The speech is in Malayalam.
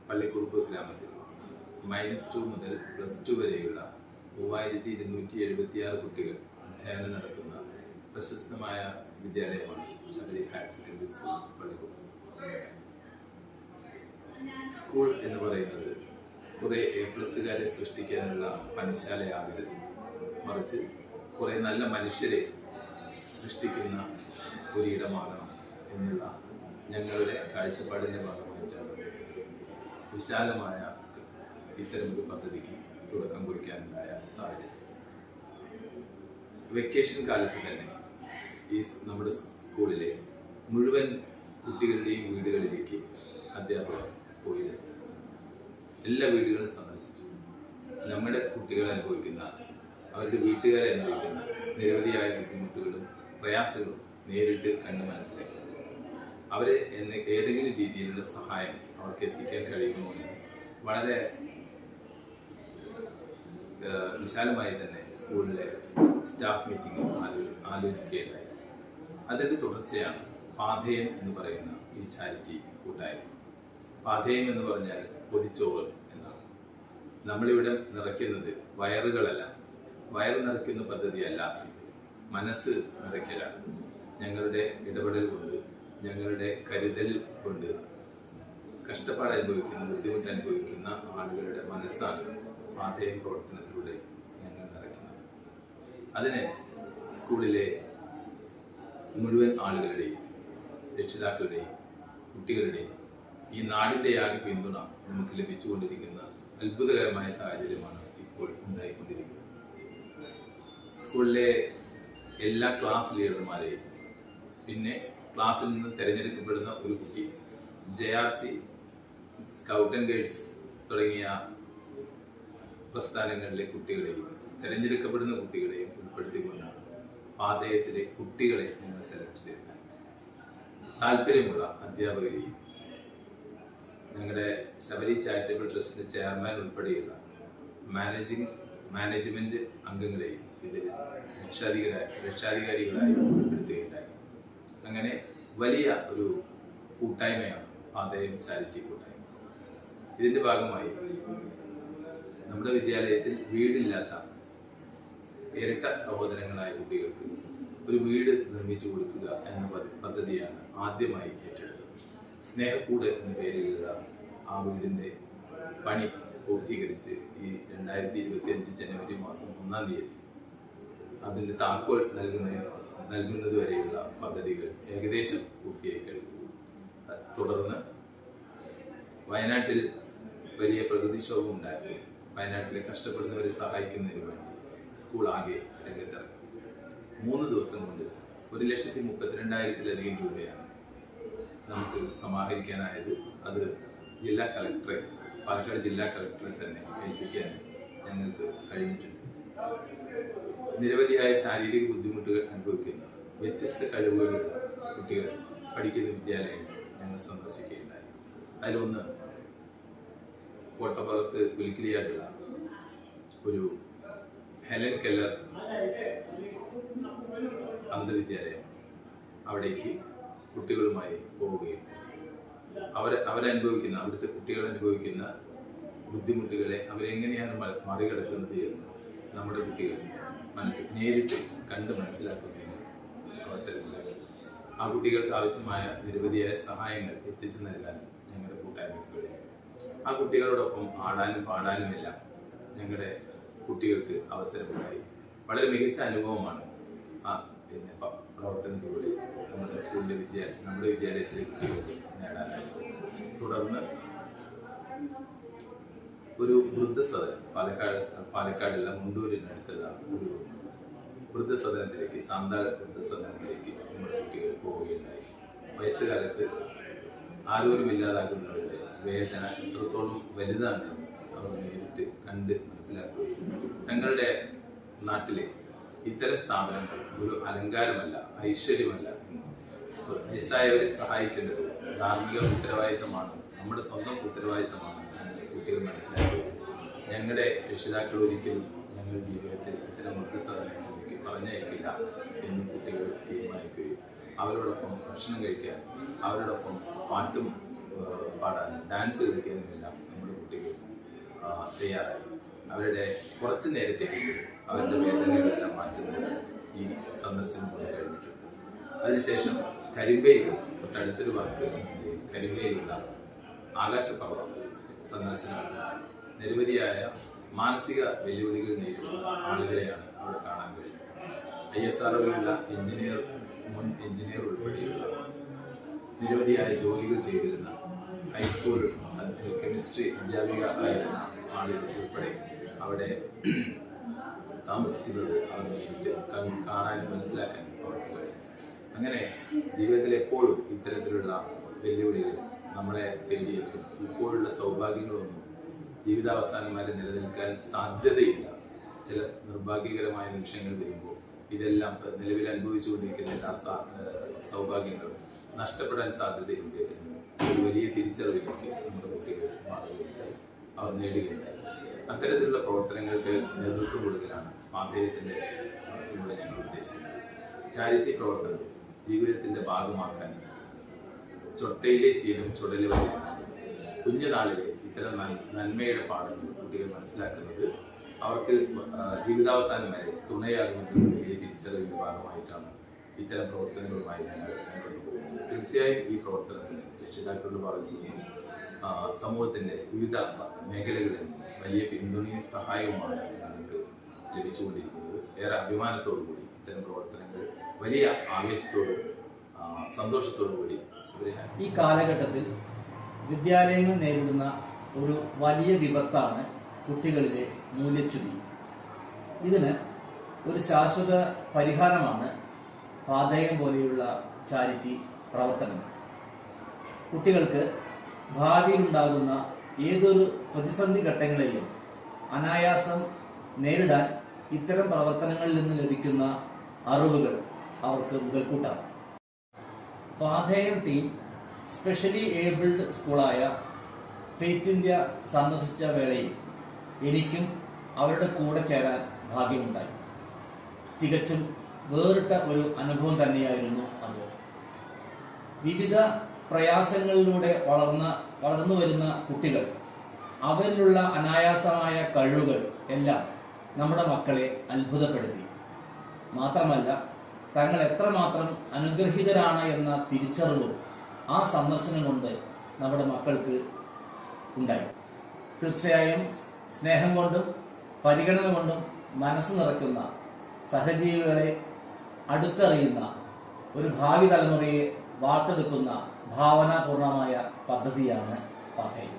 പള്ളിക്കുറുപ്പ് ഗ്രാമത്തിൽ -2 മുതൽ +2 വരെയുള്ള 3276 കുട്ടികൾ അധ്യയനം നടക്കുന്ന പ്രശസ്തമായ വിദ്യാലയമാണ് Sabari higher secondary school Pallikkuruppu. School എന്ന് പറയുന്നത് കുറെ A+കാരെ സൃഷ്ടിക്കാനുള്ള പണിശാലയാകരുത്, മറിച്ച് കുറെ നല്ല മനുഷ്യരെ സൃഷ്ടിക്കുന്ന ഒരിടമാകണം എന്നുള്ള ഞങ്ങളുടെ കാഴ്ചപ്പാടിൻ്റെ ഭാഗമായിട്ടാണ് വിശാലമായ ഇത്തരമൊരു പദ്ധതിക്ക് തുടക്കം കുറിക്കാനുണ്ടായ സാഹചര്യം. വെക്കേഷൻ കാലത്ത് തന്നെ നമ്മുടെ സ്കൂളിലെ മുഴുവൻ കുട്ടികളുടെയും വീടുകളിലേക്ക് അധ്യാപകർ പോയിരുന്നു. എല്ലാ വീടുകളും സന്ദർശിച്ചു. നമ്മുടെ കുട്ടികൾ അനുഭവിക്കുന്ന, അവരുടെ വീട്ടുകാരെ അനുഭവിക്കുന്ന നിരവധിയായ ബുദ്ധിമുട്ടുകളും പ്രയാസങ്ങളും നേരിട്ട് കണ്ട് മനസ്സിലാക്കി അവരെ ഏതെങ്കിലും രീതിയിലുള്ള സഹായം അവർക്ക് എത്തിക്കാൻ കഴിയുമോ എന്ന് വളരെ വിശാലമായി തന്നെ സ്കൂളിലെ സ്റ്റാഫ് മീറ്റിംഗ് ആലോചിക്കുകയുണ്ടായി. അതിൻ്റെ തുടർച്ചയാണ് പാഥേയം എന്ന് പറയുന്ന ഈ ചാരിറ്റി കൂട്ടായ്മ. പാഥേയം എന്ന് പറഞ്ഞാൽ പൊതിച്ചോറ് എന്നാണ്. നമ്മളിവിടെ നിറയ്ക്കുന്നത് വയറുകളല്ല, വയറ് നിറയ്ക്കുന്ന പദ്ധതിയല്ല, മനസ്സ് നിറയ്ക്കലാണ്. ഞങ്ങളുടെ ഇടപെടൽ കൊണ്ട്, ഞങ്ങളുടെ കരുതൽ കൊണ്ട് കഷ്ടപ്പാട് അനുഭവിക്കുന്ന, ബുദ്ധിമുട്ട് അനുഭവിക്കുന്ന ആളുകളുടെ മനസ്സാണ് പാഥേയം പ്രവർത്തനത്തിലൂടെ ഞങ്ങൾ നിറയ്ക്കുന്നത്. അതിന് സ്കൂളിലെ മുഴുവൻ ആളുകളുടെയും, രക്ഷിതാക്കളുടെയും, കുട്ടികളുടെയും, ഈ നാടിൻ്റെ ആകെ പിന്തുണ നമുക്ക് ലഭിച്ചുകൊണ്ടിരിക്കുന്ന അത്ഭുതകരമായ സാഹചര്യമാണ് ഇപ്പോൾ ഉണ്ടായിക്കൊണ്ടിരിക്കുന്നത്. സ്കൂളിലെ എല്ലാ ക്ലാസ് ലീഡർമാരെയും, പിന്നെ ക്ലാസ്സിൽ നിന്ന് തിരഞ്ഞെടുക്കപ്പെടുന്ന ഒരു കുട്ടി, JRC, സ്കൗട്ട് ആൻഡ് ഗൈഡ്സ് തുടങ്ങിയ പ്രസ്ഥാനങ്ങളിലെ കുട്ടികളെയും തിരഞ്ഞെടുക്കപ്പെടുന്ന കുട്ടികളെയും ഉൾപ്പെടുത്തിക്കൊണ്ടാണ് പാഥേയത്തിലെ കുട്ടികളെ ഞങ്ങൾ സെലക്ട് ചെയ്യുന്നത്. താല്പര്യമുള്ള അധ്യാപകരെയും ഞങ്ങളുടെ ശബരി ചാരിറ്റബിൾ ട്രസ്റ്റിന്റെ ചെയർമാൻ ഉൾപ്പെടെയുള്ള മാനേജ്മെന്റ് അംഗങ്ങളെയും ഇതിൽ രക്ഷാധികാരികളായി ഉൾപ്പെടുത്തുകയുണ്ടായി. അങ്ങനെ വലിയ ഒരു കൂട്ടായ്മയാണ് പാഥേയം ചാരിറ്റി കൂട്ടായ്മ. ഇതിന്റെ ഭാഗമായി നമ്മുടെ വിദ്യാലയത്തിൽ വീടില്ലാത്ത ഇരട്ട സഹോദരങ്ങളായ കുട്ടികൾക്ക് ഒരു വീട് നിർമ്മിച്ചു കൊടുക്കുക എന്ന പദ്ധതിയാണ് ആദ്യമായി ഏറ്റെടുത്തത്. സ്നേഹക്കൂട് എന്ന പേരിലുള്ള ആ വീടിൻ്റെ പണി പൂർത്തീകരിച്ച് ഈ 2025 ജനുവരി മാസം 1-ാം തീയതി അതിൻ്റെ താക്കോൽ നൽകുന്നത് വരെയുള്ള പദ്ധതികൾ ഏകദേശം പൂർത്തിയായി കഴിഞ്ഞു. തുടർന്ന് വയനാട്ടിൽ വലിയ പ്രകൃതിക്ഷോഭം ഉണ്ടായിരുന്നു. വയനാട്ടിലെ കഷ്ടപ്പെടുന്നവരെ സഹായിക്കുന്നതിന് വേണ്ടി സ്കൂൾ ആകെ രംഗത്തിറങ്ങി. 3 ദിവസം കൊണ്ട് 1,32,000-ത്തിലധികം രൂപയാണ് നമുക്ക് സമാഹരിക്കാനായത്. അത് പാലക്കാട് ജില്ലാ കളക്ടറെ തന്നെ ഏൽപ്പിക്കാൻ ഞങ്ങൾക്ക് കഴിഞ്ഞിട്ടുണ്ട്. നിരവധിയായ ശാരീരിക ബുദ്ധിമുട്ടുകൾ അനുഭവിക്കുന്ന വ്യത്യസ്ത കഴിവുകളുള്ള കുട്ടികൾ പഠിക്കുന്ന വിദ്യാലയങ്ങൾ ഞങ്ങൾ സന്ദർശിക്കുകയുണ്ടായി. അതിലൊന്ന് കോട്ടപ്പുറത്ത് പുലിക്കിലിയാടുള്ള ഒരു ഹെലൻ കെല്ലർ അന്ധവിദ്യാലയം. അവിടേക്ക് കുട്ടികളുമായി പോവുകയുണ്ടായി. അവിടുത്തെ കുട്ടികൾ അനുഭവിക്കുന്ന ബുദ്ധിമുട്ടുകളെ അവരെങ്ങനെയാണ് മറികടക്കുന്നത് എന്ന് നമ്മുടെ കുട്ടികൾ നേരിട്ട് കണ്ട് മനസ്സിലാക്കുന്നതിന് അവസരമുണ്ടായി. ആ കുട്ടികൾക്ക് ആവശ്യമായ നിരവധിയായ സഹായങ്ങൾ എത്തിച്ചു നൽകാൻ ഞങ്ങളുടെ കൂട്ടായ്മയ്ക്ക് കഴിയും. ആ കുട്ടികളോടൊപ്പം ആടാനും പാടാനുമെല്ലാം ഞങ്ങളുടെ കുട്ടികൾക്ക് അവസരമുണ്ടായി. വളരെ മികച്ച അനുഭവമാണ് ആ പ്രവർത്തനത്തിലൂടെ നമ്മുടെ വിദ്യാലയത്തിലെ കുട്ടികൾക്ക് നേടാനായി. തുടർന്ന് ഒരു വൃദ്ധസദനം പാലക്കാടുള്ള മുണ്ടൂരിനടുത്തുള്ള ഒരു വൃദ്ധസദനത്തിലേക്ക്, സാന്താൾ വൃദ്ധസദനത്തിലേക്ക് നമ്മുടെ കുട്ടികൾ പോവുകയുണ്ടായി. വയസ്സുകാലത്ത് ആരോഗ്യമില്ലാതാകുന്നവരുടെ വേദന എത്രത്തോളം വലുതാണ് അവർ നേരിട്ട് കണ്ട് മനസ്സിലാക്കുകയും തങ്ങളുടെ നാട്ടിലെ ഇത്തരം സ്ഥാപനങ്ങൾ ഒരു അലങ്കാരമല്ല, ഐശ്വര്യമല്ല എന്നും വയസ്സായവരെ സഹായിക്കേണ്ടത് ധാർമ്മിക ഉത്തരവാദിത്തമാണ്, നമ്മുടെ സ്വന്തം ഉത്തരവാദിത്തമാണ് എന്ന് കുട്ടികൾ മനസ്സിലാക്കുകയും ഞങ്ങളുടെ രക്ഷിതാക്കൾ ഒരിക്കലും ഞങ്ങളുടെ ജീവിതത്തിൽ ഇത്തരം വൃദ്ധസദനങ്ങളിലേക്ക് പറഞ്ഞയക്കില്ല എന്ന് കുട്ടികൾ തീരുമാനിക്കുകയും അവരോടൊപ്പം ഭക്ഷണം കഴിക്കാൻ, അവരോടൊപ്പം പാട്ടും പാടാനും ഡാൻസ് കളിക്കാനുമെല്ലാം നമ്മുടെ കുട്ടികൾ തയ്യാറായി. അവരുടെ കുറച്ച് നേരത്തേക്കെങ്കിലും അവരുടെ വേദനകളെല്ലാം മാറ്റുന്നത് ഈ സന്ദർശനം കൊണ്ട് കഴിഞ്ഞിട്ടുണ്ട്. അതിനുശേഷം കരിമ്പയിൽ തൊട്ടടുത്തൊരു വർക്ക് കരിമ്പയിലുള്ള ആകാശപർവ്വം സന്ദർശനം നിരവധിയായ മാനസിക വെല്ലുവിളികൾ നേരിടുന്ന ആളുകളെയാണ് അവിടെ കാണാൻ കഴിയുന്നത്. ISROയിലുള്ള മുൻ എഞ്ചിനീയർ ഉൾപ്പെടെയുള്ള നിരവധിയായ ജോലികൾ ചെയ്തിരുന്ന ഹൈസ്കൂൾ കെമിസ്ട്രി അധ്യാപിക ആയിരുന്ന ആളുകൾ ഉൾപ്പെടെ അവിടെ താമസിക്കുന്നത് അവർ നേരിട്ട് കാണാനും മനസ്സിലാക്കാനും അവർക്ക് കഴിയും. അങ്ങനെ ജീവിതത്തിൽ എപ്പോഴും ഇത്തരത്തിലുള്ള വെല്ലുവിളികൾ നമ്മളെ തേടിയെത്തും. ഇപ്പോഴുള്ള സൗഭാഗ്യങ്ങളൊന്നും ജീവിതാവസാനം വരെ നിലനിൽക്കാൻ സാധ്യതയില്ല. ചില നിർഭാഗ്യകരമായ നിമിഷങ്ങൾ വരുമ്പോൾ ഇതെല്ലാം നിലവിൽ അനുഭവിച്ചുകൊണ്ടിരിക്കുന്ന എല്ലാ സൗഭാഗ്യങ്ങളും നഷ്ടപ്പെടാൻ സാധ്യതയുണ്ട് എന്ന് ഒരു വലിയ തിരിച്ചറിവിലേക്ക് നമ്മുടെ കുട്ടികൾ മാറുകയുണ്ടായി, അവർ നേടുകയുണ്ടായി. അത്തരത്തിലുള്ള പ്രവർത്തനങ്ങൾക്ക് നേതൃത്വം കൊടുക്കലാണ് പാഥേയത്തിൻ്റെ ഇവിടെ ഞങ്ങൾ ഉദ്ദേശിക്കുന്നത്. ചാരിറ്റി പ്രവർത്തനം ജീവിതത്തിൻ്റെ ഭാഗമാക്കാൻ ചൊട്ടയിലെ ശീലം ചുടല് വരെയാണ്. കുഞ്ഞുനാളിലെ ഇത്തരം നന്മയുടെ പാഠങ്ങൾ കുട്ടികൾ മനസ്സിലാക്കുന്നത് അവർക്ക് ജീവിതാവസാനം വരെ തുണയാകുമെന്നുള്ള വലിയ തിരിച്ചറിവിൻ്റെ ഭാഗമായിട്ടാണ് ഇത്തരം പ്രവർത്തനങ്ങളുമായി ഞങ്ങൾ മുന്നോട്ട് പോകുന്നത്. തീർച്ചയായും ഈ പ്രവർത്തനത്തിന് രക്ഷിതാക്കളുടെ ഭാഗത്തു നിന്നും സമൂഹത്തിൻ്റെ വിവിധ മേഖലകളിൽ നിന്നും വലിയ പിന്തുണയും സഹായവുമാണ് ഞങ്ങൾക്ക് ലഭിച്ചുകൊണ്ടിരിക്കുന്നത്. ഏറെ അഭിമാനത്തോടു കൂടി ഇത്തരം പ്രവർത്തനങ്ങൾ വലിയ ആവേശത്തോടും സന്തോഷത്തോടു കൂടി ഈ കാലഘട്ടത്തിൽ വിദ്യാലയങ്ങൾ നേരിടുന്ന ഒരു വലിയ വിപത്താണ് കുട്ടികളിലെ മൂല്യച്യുതി. ഇതിന് ഒരു ശാശ്വത പരിഹാരമാണ് പാഥേയം പോലെയുള്ള ചാരിറ്റി പ്രവർത്തനങ്ങൾ. കുട്ടികൾക്ക് ഭാവിയിലുണ്ടാകുന്ന ഏതൊരു പ്രതിസന്ധി ഘട്ടങ്ങളെയും അനായാസം നേരിടാൻ ഇത്തരം പ്രവർത്തനങ്ങളിൽ നിന്ന് ലഭിക്കുന്ന അറിവുകൾ അവർക്ക് മുതൽക്കൂട്ടാണ്. പാഥേയം ടീം സ്പെഷ്യലി ഏബിൾഡ് സ്കൂളായ ഫെയ്ത്ത് ഇന്ത്യ സന്ദർശിച്ച വേളയിൽ എനിക്കും അവരുടെ കൂടെ ചേരാൻ ഭാഗ്യമുണ്ടായി. തികച്ചും വേറിട്ട ഒരു അനുഭവം തന്നെയായിരുന്നു അത്. വിവിധ പ്രയാസങ്ങളിലൂടെ വളർന്നു വരുന്ന കുട്ടികൾ, അവരിലുള്ള അനായാസമായ കഴിവുകൾ എല്ലാം നമ്മുടെ മക്കളെ അത്ഭുതപ്പെടുത്തി. മാത്രമല്ല, തങ്ങൾ എത്രമാത്രം അനുഗ്രഹീതരാണ് എന്ന തിരിച്ചറിവും ആ സന്ദർശനം കൊണ്ട് നമ്മുടെ മക്കൾക്ക് ഉണ്ടായി. തീർച്ചയായും സ്നേഹം കൊണ്ടും പരിഗണന കൊണ്ടും മനസ്സ് നിറയ്ക്കുന്ന സഹജീവികളെ അടുത്തറിയുന്ന ഒരു ഭാവി തലമുറയെ വാർത്തെടുക്കുന്ന ഭാവനാപൂർണമായ പദ്ധതിയാണ് പാഥേയം.